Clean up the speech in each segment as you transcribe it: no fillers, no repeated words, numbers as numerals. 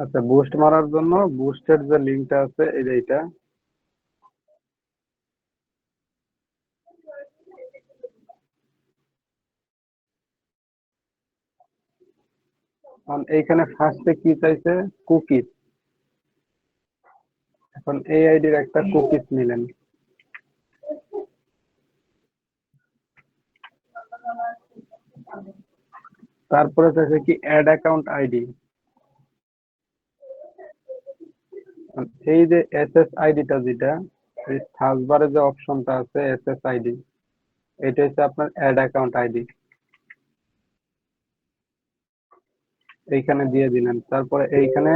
আচ্ছা, বুস্ট মারার জন্য বুস্টের যে লিঙ্কটা আছে এই যে এইটা। এইখানে ফার্স্টে কি চাইছে? কুকিজ। এখন এই আইডির একটা কুকিজ নিলেন। তারপরে চাইছে কি অ্যাড অ্যাকাউন্ট আইডি। এই যে এসএস আইডিটা যেটা, এই সার্চ বারে যে অপশনটা আছে এসএস আইডি, এটা হচ্ছে আপনার অ্যাড অ্যাকাউন্ট আইডি। এইখানে দিয়ে দিলেন। তারপরে এইখানে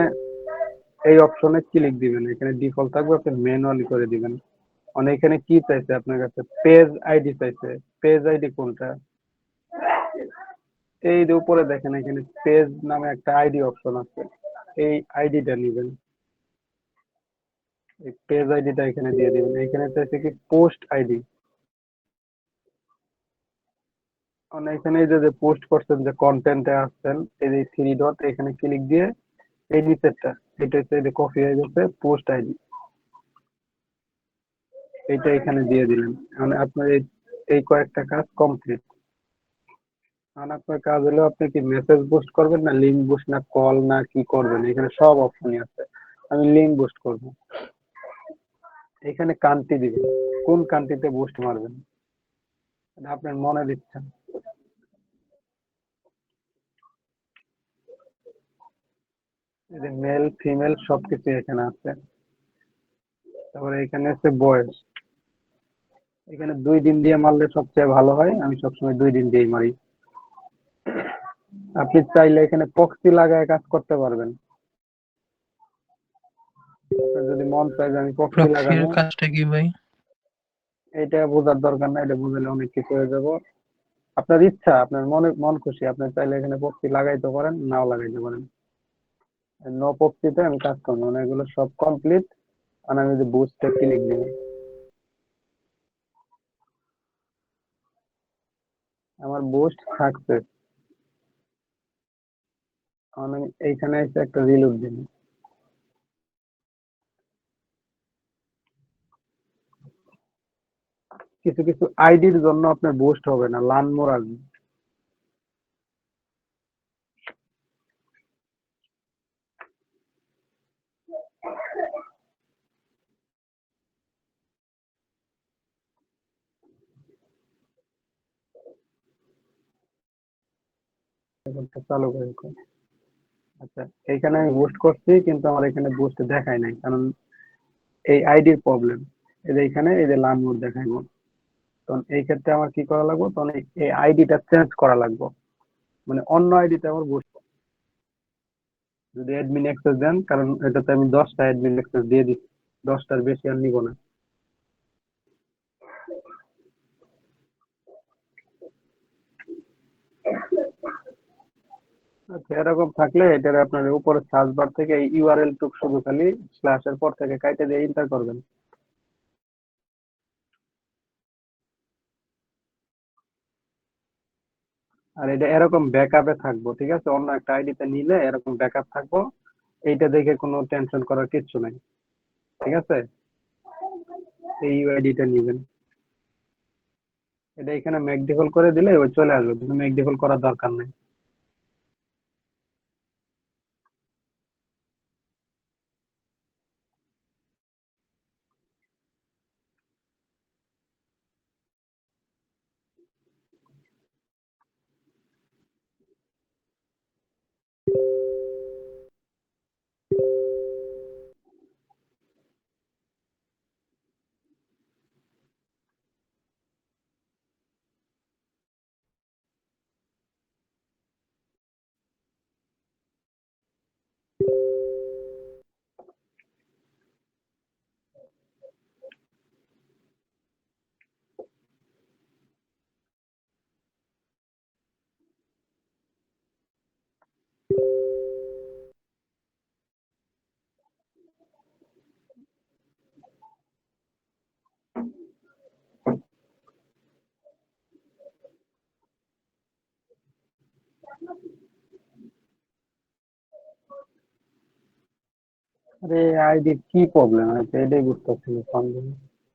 এই অপশনে ক্লিক দিবেন। এখানে ডিফল্ট থাকবে, আপনি ম্যানুয়ালি করে দিবেন। মানে এখানে কি চাইছে আপনার কাছে? পেজ আইডি চাইছে। পেজ আইডি কোনটা? এই যে উপরে দেখেন, এখানে পেজ নামে একটা আইডি অপশন আছে, এই আইডিটা নিবেন। এই পেজ আইডিটা এখানে দিয়ে দিবেন। এখানে চাইছে কি পোস্ট আইডি। মানে এখানে এই যে পোস্ট করছেন, যে কন্টেন্টে আসছেন, এই যে থ্রি ডট, এখানে ক্লিক দিয়ে এই নিচেরটা, এটা হচ্ছে এই যে কপি হয়ে গেছে পোস্ট আইডি, এইটা এখানে দিয়ে দিলেন। মানে আপনার এই কয়েকটা কাজ কমপ্লিট। এখন আপনার কাজ হলো, আপনি কি মেসেজ বুস্ট করবেন, না লিঙ্ক বুস্ট, না কল, না কি করবেন? এখানে সব অপশনই আছে। আমি লিঙ্ক বুস্ট করব। এখানে কান্ট্রি দিবেন, কোন কান্ট্রিতে বুস্ট মারবেন, এটা আপনার মনের ইচ্ছা। এই যে মেল ফিমেল সবকিছু এখানে আছে। তারপরে এখানে আছে বয়স। এখানে 2 দিন দিয়ে মারলে সবচেয়ে ভালো হয়, আমি সবসময় 2 দিন দিয়েই মারি। আপনি চাইলে এখানে প্রক্সি লাগায় কাজ করতে পারবেন। আপনার যদি মন চায় যে আমি প্রক্সি প্রক্সির লাগাবো, কাজটা কি ভাই? এটা বোঝার দরকার নাই, এটা বুঝলে অনেক কিছু হয়ে যাব। আপনার ইচ্ছা, আপনার মন খুশি, আপনি চাইলে এখানে প্রক্সি লাগাইতে পারেন, নাও লাগাইতে পারেন। নো প্রক্সিতে আমি কাজ করবো, মানে এগুলো সব কমপ্লিট। আর আমি যদি বুস্টে ক্লিক দিব, আমার বুস্ট সাকসেস। আমি এইখানে এসে একটা রিলোড দিন। কিছু কিছু আইডির জন্য আপনার বুস্ট হবে না, লার্ন মোর আসবে। ব্যাপারটা চালু করে রাখুন। আচ্ছা, এইখানে আমি বুস্ট করছি, কিন্তু আমার এখানে বুস্ট দেখায় নাই, কারণ এই আইডির প্রবলেম। এই যে এখানে এই যে লার্ন মোর দেখাইবো, তখন এই ক্ষেত্রে আমার কি করা লাগবে? তখন এই আইডিটা চেঞ্জ করা লাগবে, মানে অন্য আইডিতে আমার বুস্ট। যদি অ্যাডমিন অ্যাক্সেস দেন, কারণ এটাতে আমি 10টা অ্যাডমিন অ্যাক্সেস দিয়ে দিচ্ছি, 10টার বেশি আর নিব না। আচ্ছা, এরকম থাকলে এটার আপনার উপরে সার্চ বার থেকে এই ইউআরএল টুক শুধু খালি স্ল্যাশের পর থেকে কাইটে দিয়ে এন্টার করবেন। আর এটা এরকম ব্যাকআপে থাকবো, ঠিক আছে? অন্য একটা আইডিতে নিলে এরকম ব্যাকআপ থাকবো। এইটা দেখে কোনো টেনশন করার কিচ্ছু নাই, ঠিক আছে? এই ইউআইডিটা নিবেন। এটা এখানে মেক ডিফল করে দিলে ওই চলে আসবে, কিন্তু মেক ডিফল করার দরকার নাই। আরে আইডির কি প্রবলেম আছে এটাই বুঝতেছি না কোনদিন।